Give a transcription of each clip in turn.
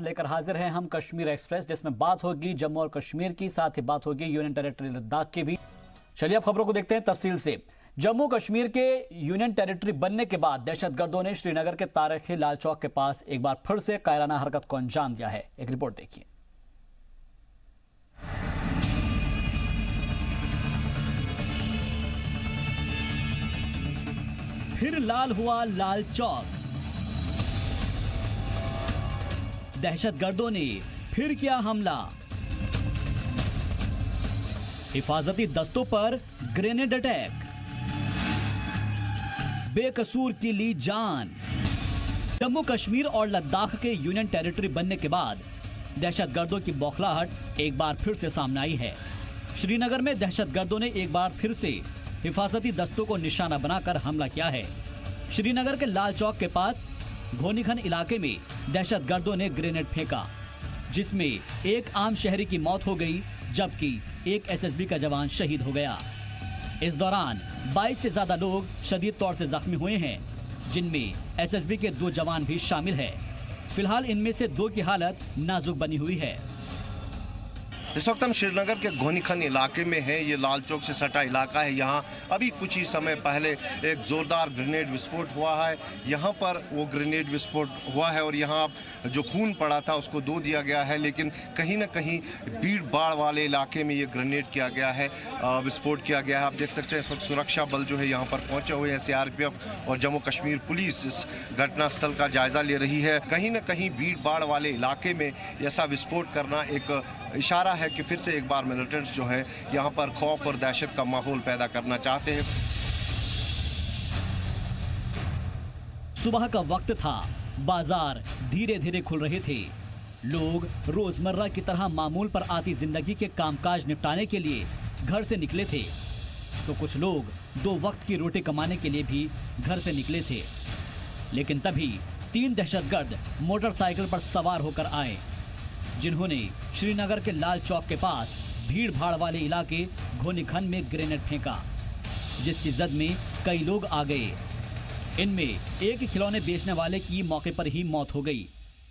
लेकर हाजिर हैं हम कश्मीर एक्सप्रेस, जिसमें बात होगी जम्मू और कश्मीर की, साथ ही बात होगी यूनियन टेरिटरी लद्दाख की भी। चलिए अब खबरों को देखते हैं तफसील से। जम्मू कश्मीर के यूनियन टेरिटरी बनने के बाद दहशतगर्दों ने श्रीनगर के तारीखी लाल चौक के पास एक बार फिर से कायराना हरकत को अंजाम दिया है। एक रिपोर्ट देखिए। फिर लाल हुआ लाल चौक। दहशतगर्दों ने फिर किया हमला। हिफाजती दस्तों पर ग्रेनेड अटैक। बेकसूर की ली जान। जम्मू कश्मीर और लद्दाख के यूनियन टेरिटरी बनने के बाद दहशतगर्दों की बौखलाहट एक बार फिर से सामने आई है। श्रीनगर में दहशतगर्दों ने एक बार फिर से हिफाजती दस्तों को निशाना बनाकर हमला किया है। श्रीनगर के लाल चौक के पास घोनीखन इलाके में दहशतगर्दों ने ग्रेनेड फेंका, जिसमें एक आम शहरी की मौत हो गई, जबकि एक एसएसबी का जवान शहीद हो गया। इस दौरान 22 से ज्यादा लोग शदीद तौर से जख्मी हुए हैं, जिनमें एसएसबी के 2 जवान भी शामिल हैं। फिलहाल इनमें से 2 की हालत नाजुक बनी हुई है। इस वक्त हम श्रीनगर के घोनीखन इलाके में हैं। ये लाल चौक से सटा इलाका है। यहाँ अभी कुछ ही समय पहले एक जोरदार ग्रेनेड विस्फोट हुआ है। यहाँ पर वो ग्रेनेड विस्फोट हुआ है और यहाँ जो खून पड़ा था उसको धो दिया गया है, लेकिन कहीं ना कहीं भीड़ भाड़ वाले इलाके में ये ग्रेनेड किया गया है, विस्फोट किया गया है। आप देख सकते हैं इस वक्त सुरक्षा बल जो है यहाँ पर पहुँचे हुए हैं। CRPF और जम्मू कश्मीर पुलिस इस घटनास्थल का जायजा ले रही है। कहीं ना कहीं भीड़ भाड़ वाले इलाके में ऐसा विस्फोट करना एक इशारा है कि फिर से एक बार मिलिटेंट्स जो है यहाँ पर खौफ और दहशत का माहौल पैदा करना चाहते हैं। सुबह का वक्त था, बाजार धीरे धीरे खुल रहे थे। लोग रोजमर्रा की तरह मामूल पर आती जिंदगी के कामकाज निपटाने के लिए घर से निकले थे, तो कुछ लोग 2 वक्त की रोटी कमाने के लिए भी घर से निकले थे। लेकिन तभी 3 दहशतगर्द मोटरसाइकिल पर सवार होकर आए, जिन्होंने श्रीनगर के लाल चौक के पास भीड़ भाड़ वाले इलाके घोनीखन में ग्रेनेड फेंका, जिसकी जद में कई लोग आ गए। इनमें एक खिलौने बेचने वाले की मौके पर ही मौत हो गई।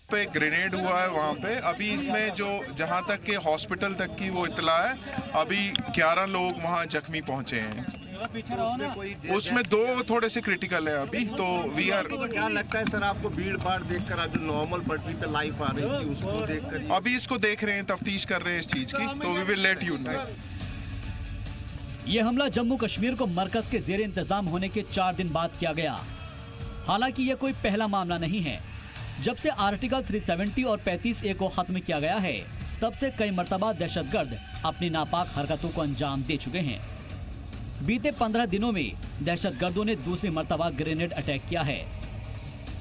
पे ग्रेनेड हुआ है वहाँ पे। अभी इसमें जो जहाँ तक के हॉस्पिटल तक की वो इतला है, अभी 11 लोग वहाँ जख्मी पहुँचे हैं। उसमें 2 थोड़े से क्रिटिकल है अभी, तो वी आर। क्या लगता है सर आपको भीड़ भाड़ देखकर, जो नॉर्मल पटरी पे लाइफ आ रही थी उसको देखकर? अभी इसको देख रहे हैं, तफ्तीश कर रहे हैं इस चीज की, तो we will let you know. यह हमला जम्मू कश्मीर को मरकज के जेर इंतजाम होने के 4 दिन बाद किया गया। हालांकि यह कोई पहला मामला नहीं है। जब से आर्टिकल 370 और 35A को खत्म किया गया है, तब से कई मर्तबा दहशतगर्द अपनी नापाक हरकतों को अंजाम दे चुके हैं। बीते 15 दिनों में दहशतगर्दों ने दूसरी मर्तबा ग्रेनेड अटैक किया है।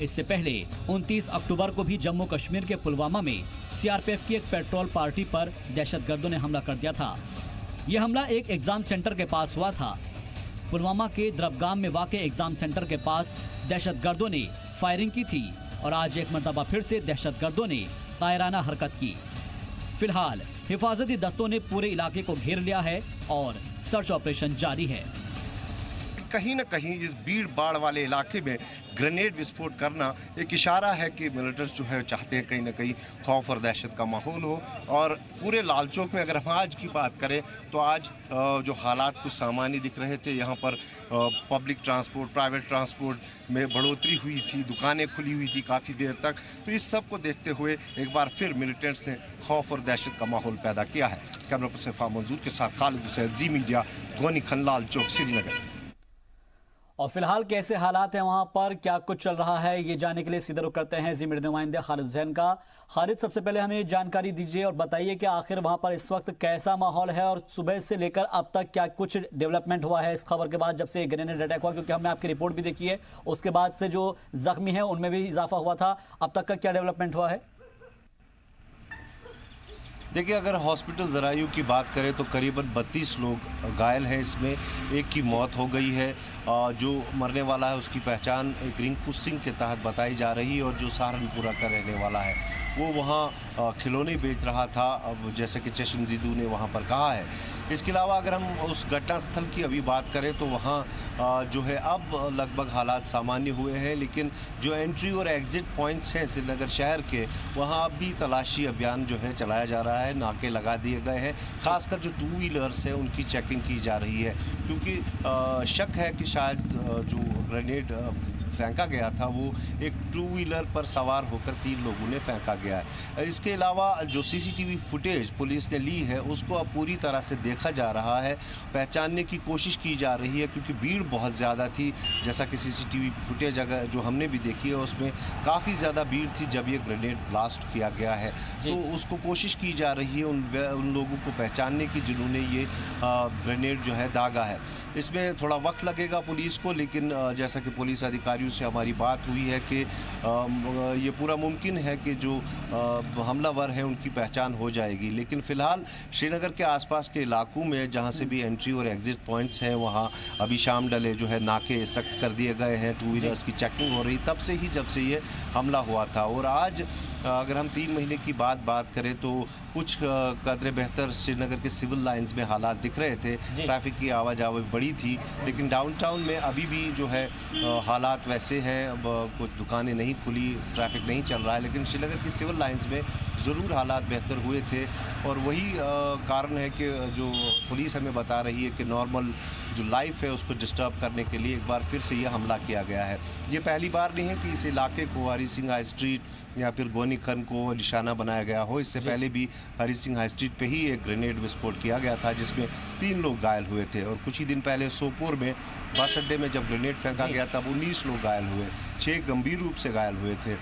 इससे पहले 29 अक्टूबर को भी जम्मू कश्मीर के पुलवामा में CRPF की एक पेट्रोल पार्टी पर दहशतगर्दों ने हमला कर दिया था। यह हमला एक एग्जाम सेंटर के पास हुआ था। पुलवामा के द्रबगाम में वाक़े एग्जाम सेंटर के पास दहशतगर्दों ने फायरिंग की थी और आज एक मर्तबा फिर से दहशतगर्दों ने कायराना हरकत की। फिलहाल हिफाजती दस्तों ने पूरे इलाके को घेर लिया है और सर्च ऑपरेशन जारी है। कहीं न कहीं इस भीड़ भाड़ वाले इलाके में ग्रेनेड विस्फोट करना एक इशारा है कि मिलिटेंट्स जो है चाहते हैं कहीं ना कहीं खौफ और दहशत का माहौल हो। और पूरे लाल चौक में अगर हम आज की बात करें तो आज जो हालात कुछ सामान्य दिख रहे थे। यहाँ पर पब्लिक ट्रांसपोर्ट, प्राइवेट ट्रांसपोर्ट में बढ़ोतरी हुई थी, दुकानें खुली हुई थी काफ़ी देर तक। तो इस सब को देखते हुए एक बार फिर मिलिटेंट्स ने खौफ और दहशत का माहौल पैदा किया है। कैमरा पर्सन फाम मंजूर के साथ खालिद हुसैन, जी मीडिया, घोनीखन, लाल चौक, श्रीनगर। और फिलहाल कैसे हालात हैं वहां पर, क्या कुछ चल रहा है, ये जानने के लिए सीधा रुख करते हैं जी मीडिया नुमाइंदे खालिद हुसैन का। खालिद, सबसे पहले हमें जानकारी दीजिए और बताइए कि आखिर वहां पर इस वक्त कैसा माहौल है और सुबह से लेकर अब तक क्या कुछ डेवलपमेंट हुआ है इस खबर के बाद, जब से ग्रेनेड अटैक हुआ, क्योंकि हमने आपकी रिपोर्ट भी देखी है। उसके बाद से जो जख्मी है उनमें भी इजाफा हुआ था। अब तक का क्या डेवलपमेंट हुआ है? देखिए, अगर हॉस्पिटल जरायू की बात करें तो करीबन 32 लोग घायल हैं। इसमें एक की मौत हो गई है। जो मरने वाला है उसकी पहचान एक रिंकू सिंह के तहत बताई जा रही है और जो सहारनपुरा का रहने वाला है वो वहाँ खिलौने बेच रहा था, अब जैसे कि चश्मदीदू ने वहाँ पर कहा है। इसके अलावा अगर हम उस घटना स्थल की अभी बात करें तो वहाँ जो है अब लगभग हालात सामान्य हुए हैं, लेकिन जो एंट्री और एग्ज़िट पॉइंट्स हैं श्रीनगर शहर के, वहाँ अब भी तलाशी अभियान जो है चलाया जा रहा है, नाके लगा दिए गए हैं। ख़ासकर जो 2 व्हीलर्स हैं उनकी चेकिंग की जा रही है, क्योंकि शक है कि शायद जो ग्रेनेड फेंका गया था वो एक 2 व्हीलर पर सवार होकर 3 लोगों ने फेंका गया है। इसके अलावा जो सीसीटीवी फुटेज पुलिस ने ली है उसको अब पूरी तरह से देखा जा रहा है, पहचानने की कोशिश की जा रही है, क्योंकि भीड़ बहुत ज़्यादा थी। जैसा कि सीसीटीवी फुटेज अगर जो हमने भी देखी है उसमें काफ़ी ज़्यादा भीड़ थी जब ये ग्रेनेड ब्लास्ट किया गया है, तो उसको कोशिश की जा रही है उन लोगों को पहचानने की जिन्होंने ये ग्रेनेड जो है दागा है। इसमें थोड़ा वक्त लगेगा पुलिस को, लेकिन जैसा कि पुलिस अधिकारियों से हमारी बात हुई है कि ये पूरा मुमकिन है कि जो हमलावर हैं उनकी पहचान हो जाएगी। लेकिन फ़िलहाल श्रीनगर के आसपास के इलाकों में जहां से भी एंट्री और एग्ज़िट पॉइंट्स हैं वहां अभी शाम डले जो है नाके सख्त कर दिए गए हैं, 2 व्हीलर्स की चेकिंग हो रही तब से ही जब से ये हमला हुआ था। और आज अगर हम 3 महीने की बात करें तो कुछ कदरे बेहतर श्रीनगर के सिविल लाइंस में हालात दिख रहे थे, ट्रैफिक की आवाजाही बड़ी थी, लेकिन डाउनटाउन में अभी भी जो है हालात वैसे हैं। अब कुछ दुकानें नहीं खुली, ट्रैफिक नहीं चल रहा है, लेकिन श्रीनगर की सिविल लाइंस में ज़रूर हालात बेहतर हुए थे। और वही कारण है कि जो पुलिस हमें बता रही है कि नॉर्मल जो लाइफ है उसको डिस्टर्ब करने के लिए एक बार फिर से ये हमला किया गया है। ये पहली बार नहीं है कि इस इलाके को हरी सिंह हाई स्ट्रीट या फिर गोनी खन को निशाना बनाया गया हो। इससे पहले भी हरी सिंह हाई स्ट्रीट पे ही एक ग्रेनेड विस्फोट किया गया था जिसमें 3 लोग घायल हुए थे, और कुछ ही दिन पहले सोपोर में बस अड्डे में जब ग्रेनेड फेंका गया तब 19 लोग घायल हुए, 6 गंभीर रूप से घायल हुए थे।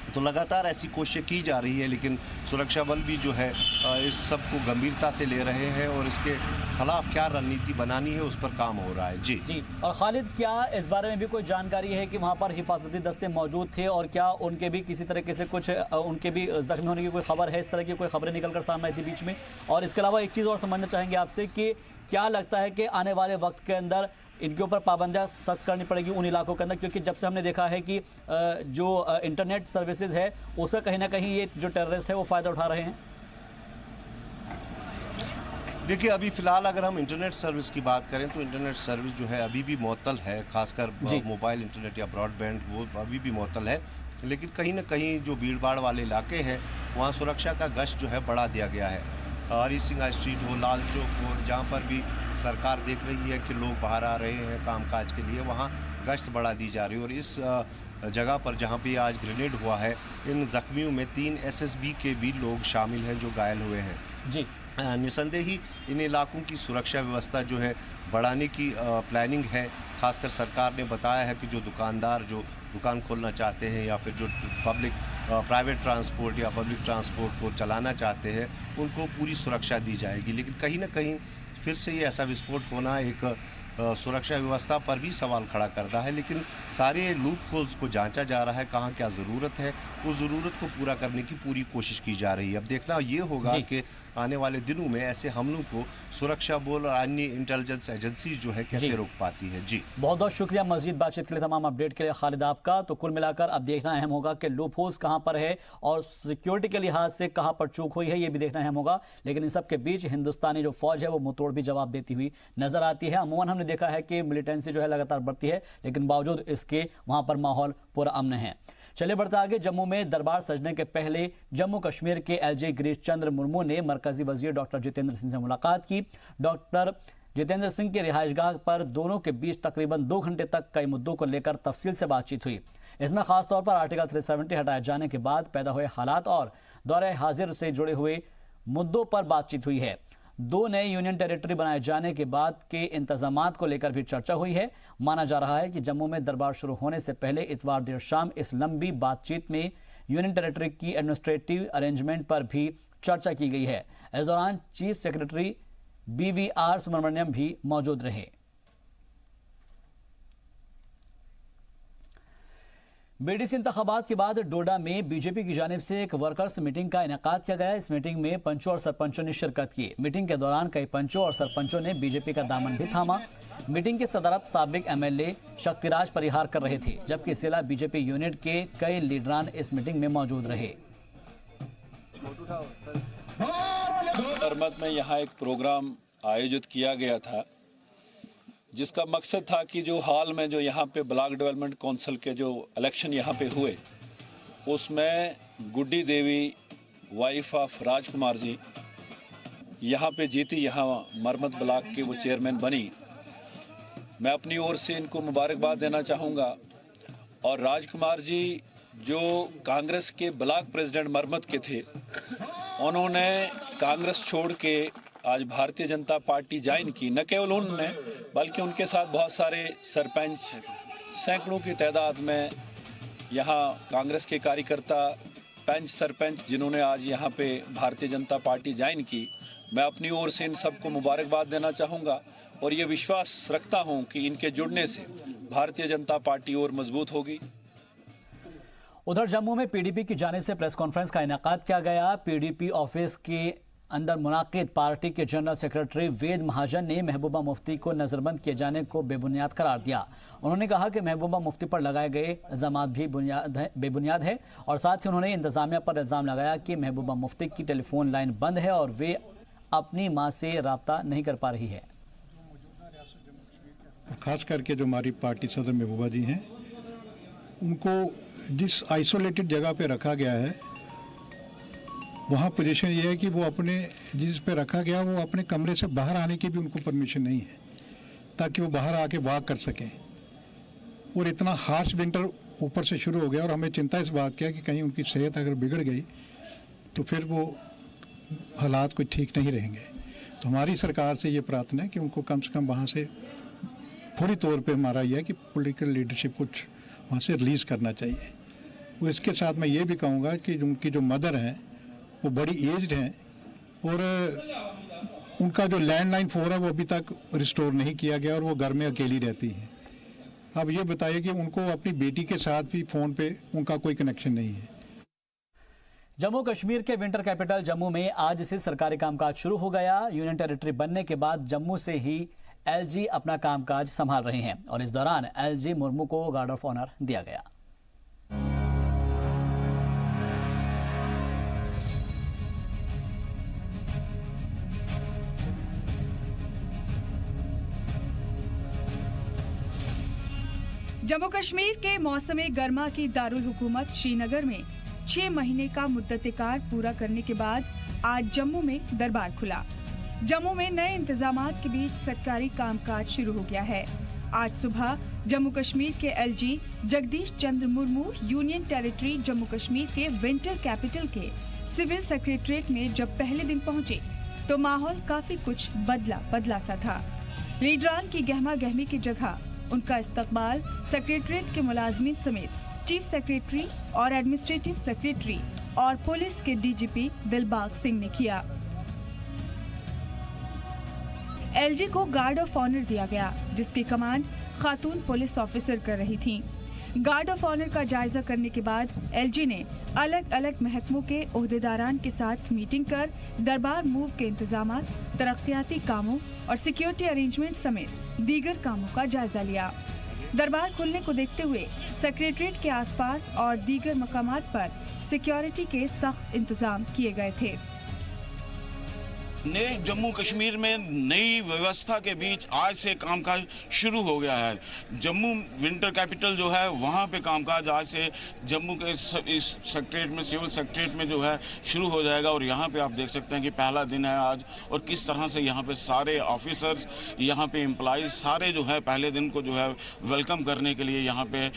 तो लगातार ऐसी कोशिशें की जा रही है, लेकिन सुरक्षा बल भी जो है इस सब को गंभीरता से ले रहे हैं और इसके खिलाफ क्या रणनीति बनानी है उस पर काम हो रहा है। जी। और खालिद, क्या इस बारे में भी कोई जानकारी है कि वहाँ पर हिफाजती दस्ते मौजूद थे और क्या उनके भी किसी तरीके से कुछ उनके भी जख्मी होने की कोई खबर है? इस तरह की कोई खबरें निकल कर सामने आई थी बीच में। और इसके अलावा एक चीज़ और समझना चाहेंगे आपसे कि क्या लगता है कि आने वाले वक्त के अंदर इनके ऊपर पाबंदियां सख्त करनी पड़ेगी उन इलाकों के अंदर, क्योंकि जब से हमने देखा है कि जो इंटरनेट सर्विसेज है उसका कहीं ना कहीं ये जो टेररिस्ट है वो फ़ायदा उठा रहे हैं। देखिए, अभी फ़िलहाल अगर हम इंटरनेट सर्विस की बात करें तो इंटरनेट सर्विस जो है अभी भी मुअत्तल है, खासकर मोबाइल इंटरनेट या ब्रॉडबैंड वो अभी भी मुअत्तल है। लेकिन कहीं ना कहीं जो भीड़ भाड़ वाले इलाके हैं वहाँ सुरक्षा का गश्त जो है बढ़ा दिया गया है। हरी सिंह हाई स्ट्रीट हो, लाल चौक हो, जहाँ पर भी सरकार देख रही है कि लोग बाहर आ रहे हैं कामकाज के लिए, वहाँ गश्त बढ़ा दी जा रही है। और इस जगह पर जहाँ पे आज ग्रेनेड हुआ है, इन ज़ख्मियों में 3 SSB के भी लोग शामिल हैं जो घायल हुए हैं। जी, निसंदेह ही इन इलाकों की सुरक्षा व्यवस्था जो है बढ़ाने की प्लानिंग है। खासकर सरकार ने बताया है कि जो दुकानदार जो दुकान खोलना चाहते हैं या फिर जो प्राइवेट ट्रांसपोर्ट या पब्लिक ट्रांसपोर्ट को चलाना चाहते हैं उनको पूरी सुरक्षा दी जाएगी। लेकिन कहीं ना कहीं फिर से ये ऐसा विस्फोट होना एक सुरक्षा व्यवस्था पर भी सवाल खड़ा करता है। लेकिन सारे लूप होल्स को जांचा जा रहा है, कहाँ क्या ज़रूरत है, उस ज़रूरत को पूरा करने की पूरी कोशिश की जा रही है। अब देखना ये होगा कि आने वाले दिनों में ऐसे हमलों को सुरक्षा बल और अन्य इंटेलिजेंस एजेंसी जो है कैसे रोक पाती है। जी, बहुत बहुत शुक्रिया मज़ीद बातचीत के लिए, तमाम अपडेट के लिए खालिद आपका। तो कुल मिलाकर अब देखना अहम होगा कि लूप होल्स कहाँ पर है और सिक्योरिटी के लिहाज से कहाँ पर चूक हुई है, ये भी देखना अहम होगा। लेकिन इन सब के बीच हिंदुस्तानी जो फौज है वो मुंहतोड़ भी जवाब देती हुई नजर आती है। अमूमन हमने देखा है कि मिलिटेंसी जो है लगातार बढ़ती है, लेकिन बावजूद इसके वहां पर माहौल पूरा अमन है। चलिए बढ़ते आगे। जम्मू में दरबार सजने के पहले जम्मू कश्मीर के LG गिरीश चंद्र मुर्मू ने मरकजी वजीर डॉक्टर जितेंद्र सिंह से मुलाकात की। डॉक्टर जितेंद्र सिंह के रिहाइशगाह पर दोनों के बीच तकरीबन 2 घंटे तक कई मुद्दों को लेकर तफसील से बातचीत हुई। इसमें खासतौर पर आर्टिकल 370 हटाए जाने के बाद पैदा हुए हालात और दौरे हाजिर से जुड़े हुए मुद्दों पर बातचीत हुई है। 2 नए यूनियन टेरिटरी बनाए जाने के बाद के इंतजामात को लेकर भी चर्चा हुई है। माना जा रहा है कि जम्मू में दरबार शुरू होने से पहले इतवार देर शाम इस लंबी बातचीत में यूनियन टेरिटरी की एडमिनिस्ट्रेटिव अरेंजमेंट पर भी चर्चा की गई है। इस दौरान चीफ सेक्रेटरी BVR सुब्रमण्यम भी मौजूद रहे। BDC इंतखाबात के बाद डोडा में बीजेपी की जानिब से एक वर्कर्स मीटिंग का इनेकाद किया गया। इस मीटिंग में पंचों और सरपंचों ने शिरकत की। मीटिंग के दौरान कई पंचों और सरपंचों ने बीजेपी का दामन भी थामा। मीटिंग की सदारत साबिक MLA शक्तिराज परिहार कर रहे थे, जबकि जिला बीजेपी यूनिट के कई लीडरान इस मीटिंग में मौजूद रहे। मरमत में यहाँ एक प्रोग्राम आयोजित किया गया था जिसका मकसद था कि जो हाल में जो यहाँ पे ब्लॉक डेवलपमेंट काउंसिल के जो इलेक्शन यहाँ पे हुए उसमें गुड्डी देवी वाइफ ऑफ राजकुमार जी यहाँ पे जीती, यहाँ मरमत ब्लॉक के वो चेयरमैन बनी। मैं अपनी ओर से इनको मुबारकबाद देना चाहूँगा। और राजकुमार जी जो कांग्रेस के ब्लॉक प्रेसिडेंट मरमत के थे, उन्होंने कांग्रेस छोड़ के आज भारतीय जनता पार्टी ज्वाइन की। न केवल उन्होंने बल्कि उनके साथ बहुत सारे सरपंच, सैकड़ों की तादाद में यहाँ कांग्रेस के कार्यकर्ता, पंच, सरपंच जिन्होंने आज यहाँ पे भारतीय जनता पार्टी ज्वाइन की। मैं अपनी ओर से इन सबको मुबारकबाद देना चाहूँगा और ये विश्वास रखता हूँ कि इनके जुड़ने से भारतीय जनता पार्टी और मजबूत होगी। उधर जम्मू में पीडीपी की जानिब से प्रेस कॉन्फ्रेंस का इनेकाद किया गया। पीडीपी ऑफिस के अंदर मुनाकिद पार्टी के जनरल सेक्रेटरी वेद महाजन ने महबूबा मुफ्ती को नजरबंद किए जाने को बेबुनियाद करार दिया। उन्होंने कहा कि महबूबा मुफ्ती पर लगाए गए इल्जामात भी बेबुनियाद है और साथ ही उन्होंने इंतजामिया पर इल्जाम लगाया कि महबूबा मुफ्ती की टेलीफोन लाइन बंद है और वे अपनी मां से राब्ता नहीं कर पा रही है। खास करके जो हमारी पार्टी सदर महबूबा जी हैं, उनको जिस आइसोलेटेड जगह पे रखा गया है वहाँ पोजीशन ये है कि वो अपने जिस पे रखा गया वो अपने कमरे से बाहर आने की भी उनको परमिशन नहीं है ताकि वो बाहर आके वॉक कर सकें। और इतना हार्श विंटर ऊपर से शुरू हो गया और हमें चिंता इस बात की है कि कहीं उनकी सेहत अगर बिगड़ गई तो फिर वो हालात कोई ठीक नहीं रहेंगे। तो हमारी सरकार से ये प्रार्थना है कि उनको कम से कम वहाँ से फौरी तौर पे हमारा यह है कि पॉलिटिकल लीडरशिप कुछ वहाँ से रिलीज़ करना चाहिए। और इसके साथ मैं ये भी कहूँगा कि उनकी जो मदर हैं वो बड़ी एज्ड हैं और उनका जो लैंडलाइन फ़ोन है वो अभी तक रिस्टोर नहीं किया गया और वो घर में अकेली रहती हैं। अब ये बताइए कि उनको अपनी बेटी के साथ भी फ़ोन पे उनका कोई कनेक्शन नहीं है। जम्मू कश्मीर के विंटर कैपिटल जम्मू में आज से सरकारी कामकाज शुरू हो गया। यूनियन टेरिटरी बनने के बाद जम्मू से ही एलजी अपना कामकाज संभाल रहे हैं और इस दौरान एलजी मुर्मू को गार्ड ऑफ ऑनर दिया गया। जम्मू कश्मीर के मौसम गर्मा की दारुल हुकूमत श्रीनगर में 6 महीने का मुद्दत-ए-कार पूरा करने के बाद आज जम्मू में दरबार खुला। जम्मू में नए इंतजामात के बीच सरकारी कामकाज शुरू हो गया है। आज सुबह जम्मू कश्मीर के LG Jagdish Chandra Murmu union territory Jammu Kashmir के विंटर कैपिटल के सिविल सेक्रेटरीट में जब पहले दिन पहुंचे तो माहौल काफी कुछ बदला सा था। लीडरान की गहमा गहमी की जगह उनका इस्तकबाल सेक्रेटरीट के मुलाजमीन समेत चीफ सेक्रेटरी और एडमिनिस्ट्रेटिव सेक्रेटरी और पुलिस के डीजीपी दिलबाग सिंह ने किया। एलजी को गार्ड ऑफ ऑनर दिया गया जिसकी कमान खातून पुलिस ऑफिसर कर रही थीं। गार्ड ऑफ ऑनर का जायजा करने के बाद एलजी ने अलग अलग महकमों के ओहदेदारान के साथ मीटिंग कर दरबार मूव के इंतजामात, तरक्याती कामों और सिक्योरिटी अरेंजमेंट समेत दीगर कामों का जायजा लिया। दरबार खुलने को देखते हुए सेक्रेटरीट के आसपास और दीगर मकामात पर सिक्योरिटी के सख्त इंतजाम किए गए थे। नए जम्मू कश्मीर में नई व्यवस्था के बीच आज से कामकाज शुरू हो गया है। जम्मू विंटर कैपिटल जो है वहाँ पे कामकाज आज से जम्मू के इस सेक्रेटरीट में, सिविल सेक्रेटरीट में जो है शुरू हो जाएगा। और यहाँ पे आप देख सकते हैं कि पहला दिन है आज और किस तरह से यहाँ पे सारे ऑफिसर्स, यहाँ पे एम्प्लॉइज सारे जो है पहले दिन को जो है वेलकम करने के लिए यहाँ पे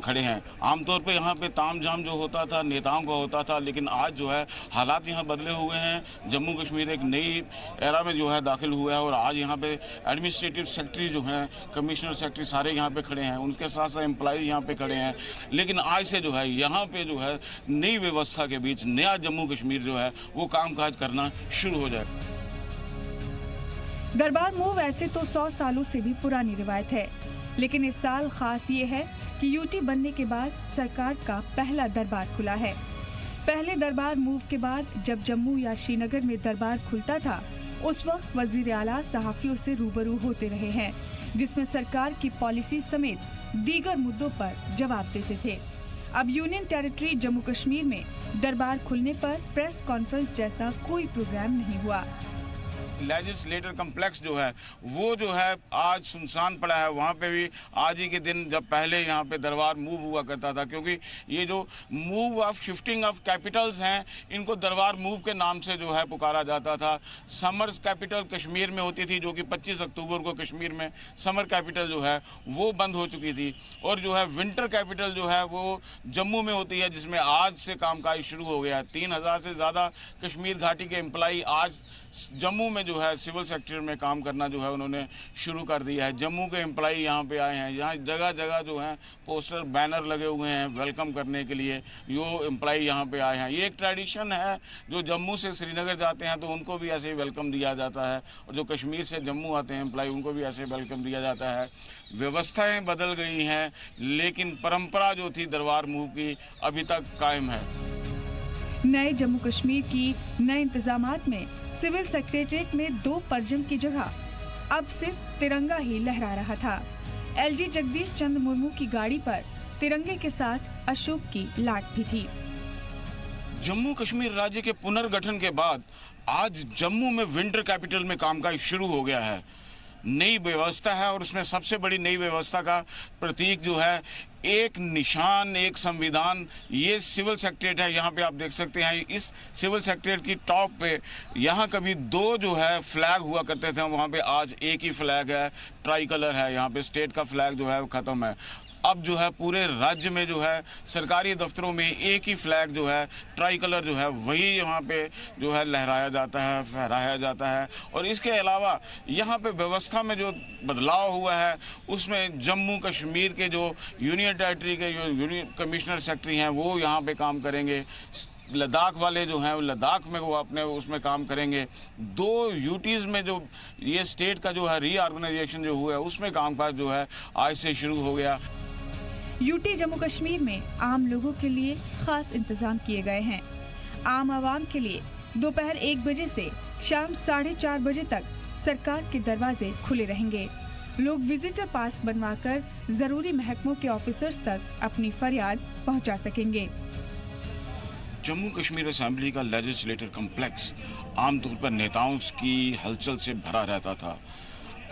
खड़े हैं। आमतौर पर यहाँ पे ताम झाम जो होता था नेताओं का होता था, लेकिन आज जो है हालात यहाँ बदले हुए हैं। जम्मू कश्मीर एक नई एरा में जो है दाखिल हुआ है और आज यहाँ पे एडमिनिस्ट्रेटिव सेक्रेटरी जो हैं, कमिश्नर सेक्रेटरी सारे यहाँ पे खड़े हैं, उनके साथ साथ एम्प्लॉय यहाँ पे खड़े हैं। लेकिन आज से जो है यहाँ पे जो है नई व्यवस्था के बीच नया जम्मू कश्मीर जो है वो कामकाज करना शुरू हो जाए। दरबार मूव ऐसे तो 100 सालों से भी पुरानी रिवायत है, लेकिन इस साल खास ये है कि यूटी बनने के बाद सरकार का पहला दरबार खुला है। पहले दरबार मूव के बाद जब जम्मू या श्रीनगर में दरबार खुलता था उस वक्त वजीर आला सहाफियों से रूबरू होते रहे हैं जिसमें सरकार की पॉलिसी समेत दीगर मुद्दों पर जवाब देते थे। अब यूनियन टेरिटरी जम्मू कश्मीर में दरबार खुलने पर प्रेस कॉन्फ्रेंस जैसा कोई प्रोग्राम नहीं हुआ। लेजिस्लेटर कम्प्लेक्स जो है वो जो है आज सुनसान पड़ा है। वहाँ पे भी आज ही के दिन जब पहले यहाँ पे दरबार मूव हुआ करता था, क्योंकि ये जो move of shifting of Capitals हैं इनको दरबार मूव के नाम से जो है पुकारा जाता था। समर कैपिटल कश्मीर में होती थी, जो कि 25 अक्टूबर को कश्मीर में समर कैपिटल जो है वो बंद हो चुकी थी, और जो है विंटर कैपिटल जो है वो जम्मू में होती है, जिसमें आज से कामकाज शुरू हो गया है। 3000 से ज़्यादा कश्मीर घाटी के एम्प्लाई आज जम्मू में जो है सिविल सेक्टर में काम करना जो है उन्होंने शुरू कर दिया है। जम्मू के एम्प्लाई यहाँ पे आए हैं। यहाँ जगह जगह जो है पोस्टर बैनर लगे हुए हैं वेलकम करने के लिए, यो एम्प्लाई यहाँ पे आए हैं। ये एक ट्रेडिशन है, जो जम्मू से श्रीनगर जाते हैं तो उनको भी ऐसे ही वेलकम दिया जाता है, और जो कश्मीर से जम्मू आते हैं एम्प्लाई उनको भी ऐसे वेलकम दिया जाता है। व्यवस्थाएँ बदल गई हैं, लेकिन परंपरा जो थी दरबार मूव की अभी तक कायम है। नए जम्मू कश्मीर की नए इंतजामात में सिविल सेक्रेटरीट में 2 परचम की जगह अब सिर्फ तिरंगा ही लहरा रहा था। एलजी जगदीश चंद्र मुर्मू की गाड़ी पर तिरंगे के साथ अशोक की लाट भी थी। जम्मू कश्मीर राज्य के पुनर्गठन के बाद आज जम्मू में विंटर कैपिटल में कामकाज शुरू हो गया है। नई व्यवस्था है, और उसमें सबसे बड़ी नई व्यवस्था का प्रतीक जो है एक निशान, एक संविधान, ये सिविल सेक्रेटरीट है। यहाँ पे आप देख सकते हैं इस सिविल सेक्रेटरीट की टॉप पे यहाँ कभी 2 जो है फ्लैग हुआ करते थे, वहाँ पे आज एक ही फ्लैग है, ट्राई कलर है। यहाँ पे स्टेट का फ्लैग जो है वो ख़त्म है। अब जो है पूरे राज्य में जो है सरकारी दफ्तरों में एक ही फ्लैग जो है ट्राई कलर जो है वही यहाँ पे जो है लहराया जाता है, फहराया जाता है। और इसके अलावा यहाँ पे व्यवस्था में जो बदलाव हुआ है उसमें जम्मू कश्मीर के जो यूनियन टेरिटरी के जो यूनियन कमिश्नर सेक्रेटरी हैं वो यहाँ पे काम करेंगे। लद्दाख वाले जो हैं लद्दाख में वो अपने उसमें काम करेंगे। 2 यूटीज़ में जो ये स्टेट का जो है रीऑर्गेनाइजेशन जो हुआ है उसमें कामकाज जो है आज से शुरू हो गया। यूटी जम्मू कश्मीर में आम लोगों के लिए खास इंतजाम किए गए हैं। आम आवाम के लिए दोपहर 1 बजे से शाम 4:30 बजे तक सरकार के दरवाजे खुले रहेंगे। लोग विजिटर पास बनवाकर जरूरी महकमों के ऑफिसर्स तक अपनी फरियाद पहुंचा सकेंगे। जम्मू कश्मीर असेंबली का लेजिस्लेटर कम्प्लेक्स आमतौर पर नेताओं की हलचल से भरा रहता था।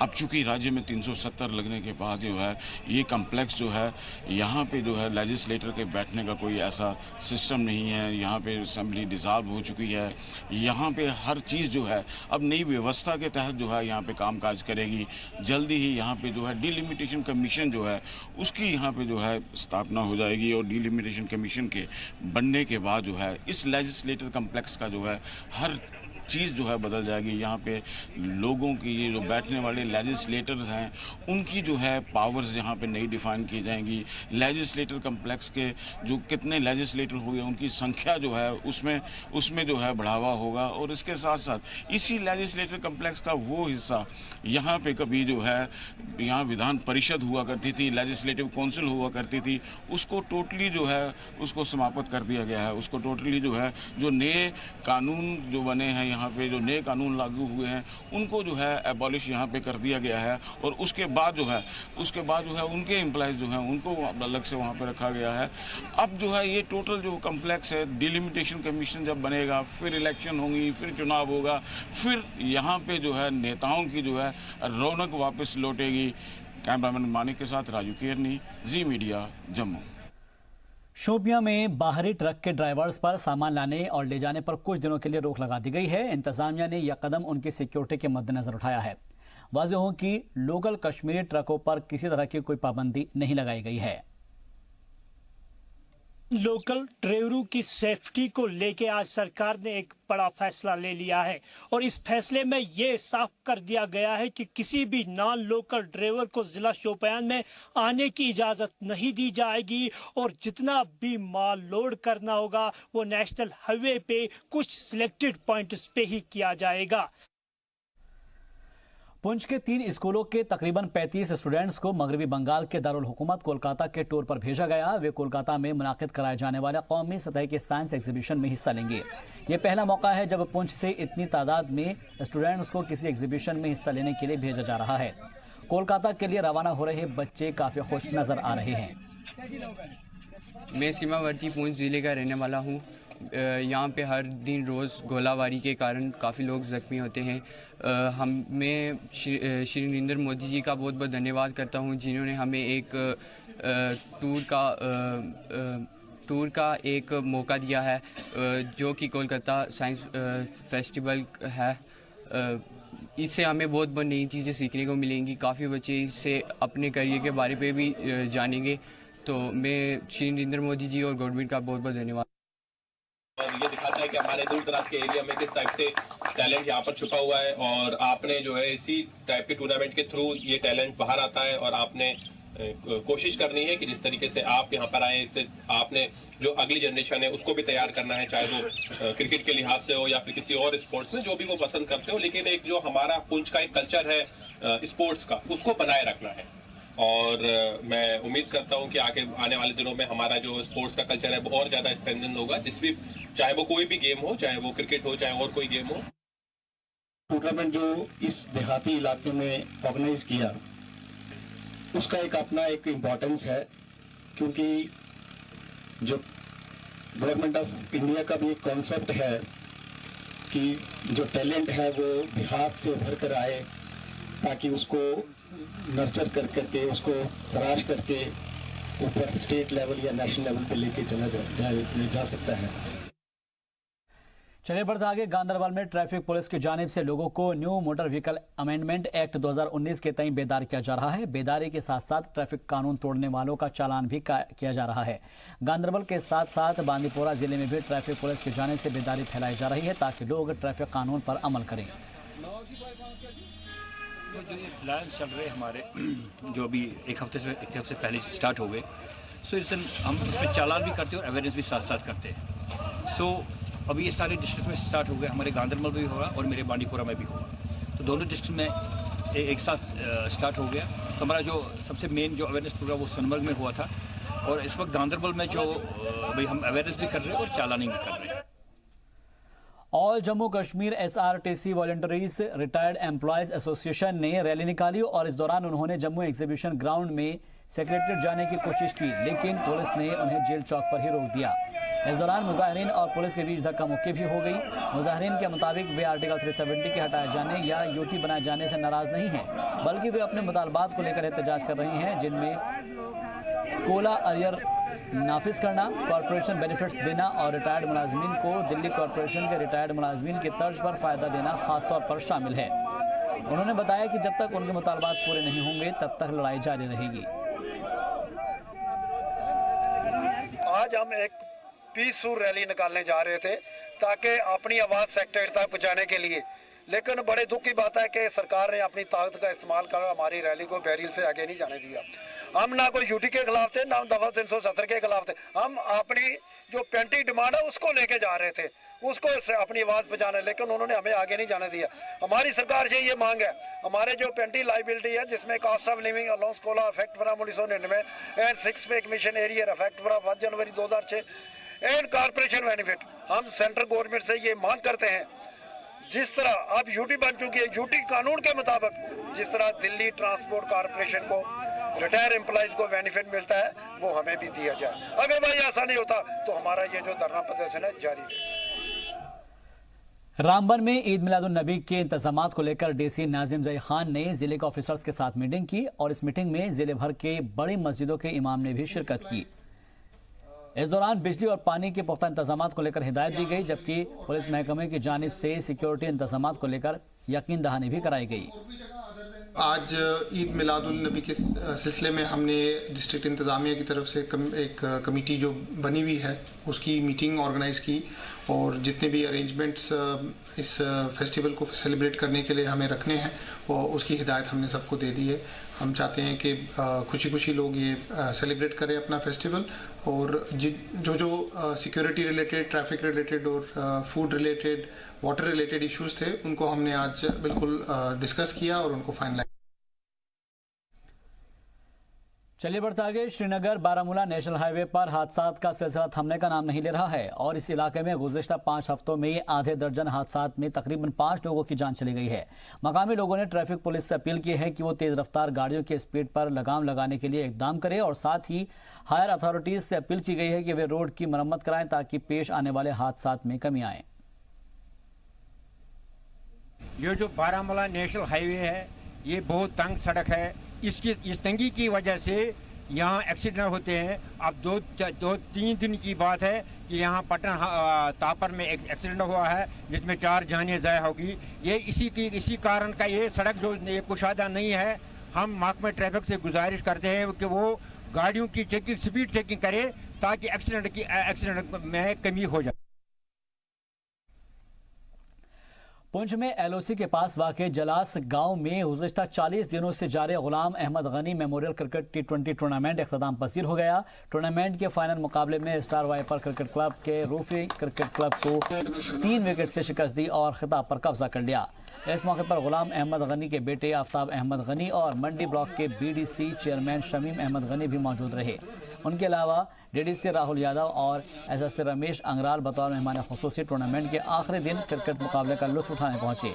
अब चूँकि राज्य में 370 लगने के बाद जो है ये कम्प्लेक्स जो है यहाँ पे जो है लेजिस्लेटर के बैठने का कोई ऐसा सिस्टम नहीं है। यहाँ पे असेंबली डिसॉल्व हो चुकी है। यहाँ पे हर चीज़ जो है अब नई व्यवस्था के तहत जो है यहाँ पे कामकाज करेगी। जल्दी ही यहाँ पे जो है डिलिमिटेशन कमीशन जो है उसकी यहाँ पे जो है स्थापना हो जाएगी, और डिलिमिटेशन कमीशन के बनने के बाद जो है इस लेजिस्लेटर कम्प्लेक्स का जो है हर चीज़ जो है बदल जाएगी। यहाँ पे लोगों की ये जो बैठने वाले लेजिस्लेटर्स हैं उनकी जो है पावर्स यहाँ पे नई डिफाइन की जाएंगी। लेजिस्लेटर कम्प्लेक्स के जो कितने लेजिस्लेटर हुए उनकी संख्या जो है उसमें जो है बढ़ावा होगा। और इसके साथ साथ इसी लेजिस्लेटर कम्प्लेक्स का वो हिस्सा यहाँ पे कभी जो है यहाँ विधान परिषद हुआ करती थी, लेजिस्लेटिव काउंसिल हुआ करती थी, उसको टोटली जो है उसको समाप्त कर दिया गया है। उसको टोटली जो है जो नए कानून जो बने हैं यहाँ पे जो नए कानून लागू हुए हैं उनको जो है एबॉलिश यहाँ पे कर दिया गया है। और उसके बाद जो है उनके एम्प्लॉयज़ जो हैं उनको अलग से वहाँ पे रखा गया है। अब जो है ये टोटल जो कम्प्लेक्स है डिलिमिटेशन कमीशन जब बनेगा, फिर इलेक्शन होंगी, फिर चुनाव होगा, फिर यहाँ पे जो है नेताओं की जो है रौनक वापस लौटेगी। कैमरामैन मानिक के साथ राजू केरनी, जी मीडिया, जम्मू। शोपियां में बाहरी ट्रक के ड्राइवर्स पर सामान लाने और ले जाने पर कुछ दिनों के लिए रोक लगा दी गई है। इंतजामिया ने यह कदम उनकी सिक्योरिटी के मद्देनजर उठाया है। वाज़ेह हो कि लोकल कश्मीरी ट्रकों पर किसी तरह की कोई पाबंदी नहीं लगाई गई है। लोकल ड्राइवरों की सेफ्टी को लेके आज सरकार ने एक बड़ा फैसला ले लिया है, और इस फैसले में ये साफ कर दिया गया है कि किसी भी नॉन लोकल ड्राइवर को जिला शोपियान में आने की इजाजत नहीं दी जाएगी, और जितना भी माल लोड करना होगा वो नेशनल हाईवे पे कुछ सिलेक्टेड पॉइंट्स पे ही किया जाएगा। पुंछ के 3 स्कूलों के तकरीबन 35 स्टूडेंट्स को मगरबी बंगाल के दारुल हुकूमत कोलकाता के टूर पर भेजा गया। वे कोलकाता में मुनाकिद कराए जाने वाले कौमी सतह के साइंस एग्जीबिशन में हिस्सा लेंगे। ये पहला मौका है जब पुंछ से इतनी तादाद में स्टूडेंट्स को किसी एग्जीबिशन में हिस्सा लेने के लिए भेजा जा रहा है। कोलकाता के लिए रवाना हो रहे बच्चे काफी खुश नजर आ रहे हैं। मैं सीमावर्ती पुंछ ज़िले का रहने वाला हूँ। यहाँ पे हर दिन रोज़ गोलाबारी के कारण काफ़ी लोग ज़ख्मी होते हैं। मैं श्री नरेंद्र मोदी जी का बहुत बहुत धन्यवाद करता हूँ, जिन्होंने हमें एक टूर का एक मौका दिया है, जो कि कोलकाता साइंस फेस्टिवल है। इससे हमें बहुत बहुत नई चीज़ें सीखने को मिलेंगी। काफ़ी बच्चे इससे अपने करियर के बारे में भी जानेंगे। तो मैं श्री नरेंद्र मोदी जी और गवर्नमेंट का बहुत बहुत धन्यवाद। और ये दिखाता है कि हमारे दूर दराज के एरिया में किस टाइप से टैलेंट यहाँ पर छुपा हुआ है, और आपने जो है इसी टाइप के टूर्नामेंट के थ्रू ये टैलेंट बाहर आता है, और आपने कोशिश करनी है कि जिस तरीके से आप यहाँ पर आए, इससे आपने जो अगली जनरेशन है उसको भी तैयार करना है, चाहे वो क्रिकेट के लिहाज से हो या फिर किसी और स्पोर्ट्स में, जो भी वो पसंद करते हो। लेकिन एक जो हमारा पुंछ का एक कल्चर है स्पोर्ट्स का, उसको बनाए रखना है। और मैं उम्मीद करता हूं कि आने वाले दिनों में हमारा जो स्पोर्ट्स का कल्चर है वो और ज़्यादा स्ट्रेंथन होगा, चाहे वो कोई भी गेम हो, चाहे वो क्रिकेट हो, चाहे और कोई गेम हो। टूर्नामेंट जो इस देहाती इलाके में ऑर्गेनाइज किया, उसका एक अपना एक इम्पोर्टेंस है, क्योंकि जो गवर्नमेंट ऑफ इंडिया का भी एक कॉन्सेप्ट है कि जो टैलेंट है वो देहात से उभर कर आए, ताकि उसको नर्चर करके उसको तराश करके ऊपर स्टेट लेवल या नेशनल लेवल पे लेके चला जा सकता है। चलिए बढ़ते आगे। गांधरबल में ट्रैफिक पुलिस की जानिब से लोगों को new motor vehicle amendment act 2019 के तई बेदार किया जा रहा है। बेदारी के साथ साथ ट्रैफिक कानून तोड़ने वालों का चालान भी किया जा रहा है। गांधरबल के साथ साथ बांदीपोरा जिले में भी ट्रैफिक पुलिस की जानिब से बेदारी फैलाई जा रही है, ताकि लोग ट्रैफिक कानून पर अमल करें। जो ये प्लान चल रहे हमारे, जो अभी एक हफ्ते से पहले स्टार्ट हो गए, सो इस दिन हम उसमें चालान भी करते हैं और अवेयरनेस भी साथ साथ करते हैं। सो अभी ये सारे डिस्ट्रिक्ट में स्टार्ट हो गए, हमारे गांधरबल में भी होगा और मेरे बांदीपोरा में भी होगा। तो दोनों डिस्ट्रिक्ट में एक साथ स्टार्ट हो गया। तो हमारा जो सबसे मेन जो अवेयरनेस प्रोग्राम वो सोनमर्ग में हुआ था, और इस वक्त गांधरबल में जो भाई हम अवेयरनेस भी कर रहे हैं और चालानिंग भी कर रहे हैं। All Jammu Kashmir SRTC voluntaries retired employees association ने रैली निकाली, और इस दौरान उन्होंने जम्मू एग्जीबिशन ग्राउंड में सेक्रेटरीट जाने की कोशिश की, लेकिन पुलिस ने उन्हें जेल चौक पर ही रोक दिया। इस दौरान मुजाहिरीन और पुलिस के बीच धक्का मुक्की भी हो गई। मुजाहिरीन के मुताबिक वे आर्टिकल 370 के हटाए जाने या यूटी बनाए जाने से नाराज नहीं हैं, बल्कि वे अपने मुतालबात को लेकर एहतजाज कर रही हैं, जिनमें कोला अरियर नाफिज करना, कॉरपोरेशन बेनिफिट्स देना और रिटायर्ड मुलाजमीन को दिल्ली कॉरपोरेशन के रिटायर्ड मुलाजमीन के तर्ज पर फ़ायदा देना खासतौर पर शामिल है। उन्होंने बताया कि जब तक उनके मुतालबात पूरे नहीं होंगे तब तक लड़ाई जारी रहेगी। आज हम एक पीसफुल रैली निकालने जा रहे थे, ताकि अपनी आवाज़ सेक्रेटरी तक पहुँचाने के लिए, लेकिन बड़े दुख की बात है कि सरकार ने अपनी ताकत का इस्तेमाल कर हमारी रैली को बैरियल से आगे नहीं जाने दिया। हम ना कोई यूटी के खिलाफ थे, ना दफा 370 के खिलाफ थे। हम अपनी जो पेंटी डिमांड है उसको लेके जा रहे थे, उसको अपनी आवाज़ बजाने, लेकिन उन्होंने हमें आगे नहीं जाने दिया। हमारी सरकार से ये मांग है, हमारे जो पेंटी लाइबिलिटी है, जिसमें cost of living allowance COLA effect from 1999 and 6 pay commission arrear effect from 1 January 2006 and corporation benefit, हम सेंट्रल गवर्नमेंट से ये मांग करते हैं, जिस तरह अब यूटी बन चुकी है, यूटी कानून के मुताबिक जिस तरह दिल्ली ट्रांसपोर्ट कॉर्पोरेशन को रिटायर एम्प्लॉइज को बेनिफिट मिलता है, वो हमें भी दिया जाए। अगर भाई ऐसा नहीं होता तो हमारा ये जो धरना प्रदर्शन है जारी रहेगा। रामबन में ईद मिलादुन नबी के इंतजामात को लेकर डीसी नाजिम जई खान ने जिले के ऑफिसर्स के साथ मीटिंग की, और इस मीटिंग में जिले भर के बड़ी मस्जिदों के इमाम ने भी शिरकत की। इस दौरान बिजली और पानी के पुख्ता इंतजामात को लेकर हिदायत दी गई, जबकि पुलिस महकमे की जानिब से सिक्योरिटी इंतजामात को लेकर यकीन दहानी भी कराई गई। आज ईद मिलादुल नबी के सिलसिले में हमने डिस्ट्रिक्ट इंतज़ामिया की तरफ से एक कमेटी जो बनी हुई है उसकी मीटिंग ऑर्गेनाइज़ की, और जितने भी अरेंजमेंट्स इस फेस्टिवल को सेलिब्रेट करने के लिए हमें रखने हैं वो उसकी हिदायत हमने सबको दे दी है। हम चाहते हैं कि खुशी खुशी लोग ये सेलिब्रेट करें अपना फेस्टिवल, और जो सिक्योरिटी रिलेटेड, ट्रैफिक रिलेटेड और food related, water related issues थे उनको हमने आज बिल्कुल डिस्कस किया और उनको फाइनलाइज। चलिए बढ़ते आगे। श्रीनगर बारामूला नेशनल हाईवे पर हादसात का सिलसिला थमने का नाम नहीं ले रहा है और इस इलाके में गुज़िश्ता 5 हफ्तों में ही आधे दर्जन हादसात में तकरीबन 5 लोगों की जान चली गई है। मकामी लोगों ने ट्रैफिक पुलिस से अपील की है कि वो तेज रफ्तार गाड़ियों के स्पीड पर लगाम लगाने के लिए इकदाम करे और साथ ही हायर अथॉरिटीज से अपील की गई है कि वे रोड की मरम्मत कराएं ताकि पेश आने वाले हादसात में कमी आए। ये जो बारामूला नेशनल हाईवे है ये बहुत तंग सड़क है। इस तंगी की वजह से यहाँ एक्सीडेंट होते हैं। अब दो तीन दिन की बात है कि यहाँ पटन तापर में एक एक्सीडेंट हुआ है जिसमें 4 जानें ज़ाया होगी। ये इसी कारण का ये सड़क जो ये कुशादा नहीं है। हम महकमे ट्रैफिक से गुजारिश करते हैं कि वो गाड़ियों की चेकिंग स्पीड चेकिंग करे ताकि एक्सीडेंट में कमी हो जाए। पुंछ में एलओसी के पास वाक़े जलास गांव में गुज़िश्ता 40 दिनों से जारी Ghulam Ahmad Gani memorial cricket T20 tournament इख्तिताम पसीर हो गया। टूर्नामेंट के फाइनल मुकाबले में स्टार वाइपर क्रिकेट क्लब के रूफी क्रिकेट क्लब को 3 विकेट से शिकस्त दी और खिताब पर कब्जा कर लिया। इस मौके पर गुलाम अहमद गनी के बेटे आफ्ताब अहमद गनी और मंडी ब्लॉक के BDC चेयरमैन शमीम अहमद गनी भी मौजूद रहे। उनके अलावा DDC राहुल यादव और SSP रमेश अंगराल बतौर मेहमान खुसूसी टूर्नामेंट के आखिरी दिन क्रिकेट मुकाबले का लुत्फ उठाने पहुंचे।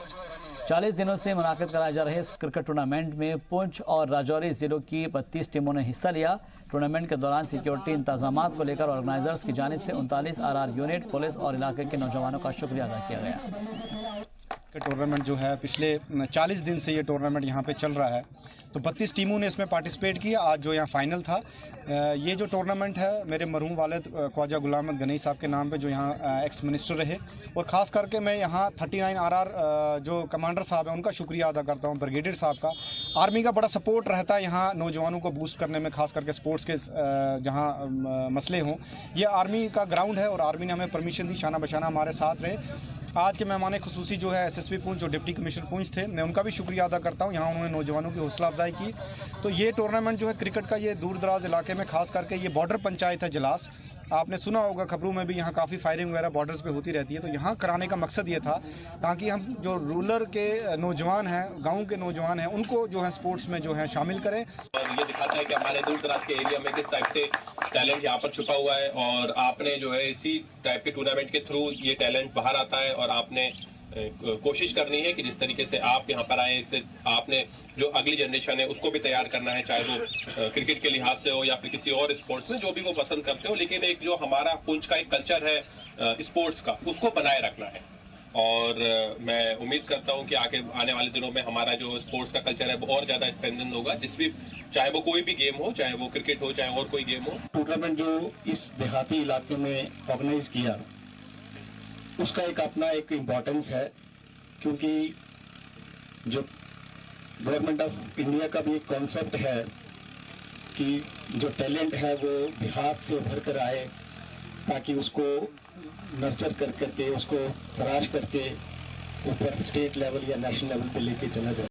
40 दिनों से मुनाकिद कराए जा रहे इस क्रिकेट टूर्नामेंट में पुंछ और राजौरी जिलों की 32 टीमों ने हिस्सा लिया। टूर्नामेंट के दौरान सिक्योरिटी इंतजामात को लेकर ऑर्गेनाइजर्स की जानिब से 39 RR यूनिट, पुलिस और इलाके के नौजवानों का शुक्रिया अदा किया गया। टूर्नामेंट जो है पिछले 40 दिन से ये टूर्नामेंट यहाँ पे चल रहा है, तो 32 टीमों ने इसमें पार्टिसिपेट किया। आज जो यहाँ फाइनल था, ये जो टूर्नामेंट है मेरे मरहूम वालिद ख्वाजा गुलाम अहमद गनी साहब के नाम पे, जो यहाँ एक्स मिनिस्टर रहे, और ख़ास करके मैं यहाँ 39 RR जो कमांडर साहब हैं उनका शुक्रिया अदा करता हूँ, ब्रिगेडियर साहब का। आर्मी का बड़ा सपोर्ट रहता है यहाँ नौजवानों को बूस्ट करने में, खास करके स्पोर्ट्स के जहाँ मसले हों। ये आर्मी का ग्राउंड है और आर्मी ने हमें परमिशन दी, शाना बशाना हमारे साथ रहे। आज के मेहमान खुसूसी जो है SSP पुंछ जो डिप्टी कमिश्नर पुंछ थे, मैं उनका भी शुक्रिया अदा करता हूँ। यहाँ उन्होंने नौजवानों की हौसला अफजाई की। तो ये टूर्नामेंट जो है क्रिकेट का, ये दूर दराज इलाके में, खास करके ये बॉर्डर पंचायत है जलास, आपने सुना होगा खबरों में भी, यहाँ काफ़ी फायरिंग वगैरह बॉर्डर्स पे होती रहती है। तो यहाँ कराने का मकसद ये था ताकि हम जो रूरल के नौजवान हैं, गाँव के नौजवान हैं, उनको जो है स्पोर्ट्स में जो है शामिल करें। और ये दिखाता है कि हमारे दूर दराज के एरिया में किस टाइप से टैलेंट यहाँ पर छुपा हुआ है और आपने जो है इसी टाइप के टूर्नामेंट के थ्रू ये टैलेंट बाहर आता है और आपने कोशिश करनी है कि जिस तरीके से आप यहाँ पर आए, इससे आपने जो अगली जनरेशन है उसको भी तैयार करना है, चाहे वो क्रिकेट के लिहाज से हो या फिर किसी और स्पोर्ट्स में जो भी वो पसंद करते हो। लेकिन एक जो हमारा पुंछ का एक कल्चर है स्पोर्ट्स का, उसको बनाए रखना है। और मैं उम्मीद करता हूं कि आने वाले दिनों में हमारा जो स्पोर्ट्स का कल्चर है वो और ज़्यादा स्ट्रेंथन होगा, जिस भी, चाहे वो कोई भी गेम हो, चाहे वो क्रिकेट हो, चाहे और कोई गेम हो। टूर्नामेंट जो इस देहाती इलाके में ऑर्गेनाइज किया, उसका अपना एक इम्पोर्टेंस है, क्योंकि जो गवर्नमेंट ऑफ इंडिया का भी एक कॉन्सेप्ट है कि जो टैलेंट है वो देहात से उभर कर आए, ताकि उसको नर्चर करके उसको तराश करके ऊपर स्टेट लेवल या नेशनल लेवल पे लेके चला जाए।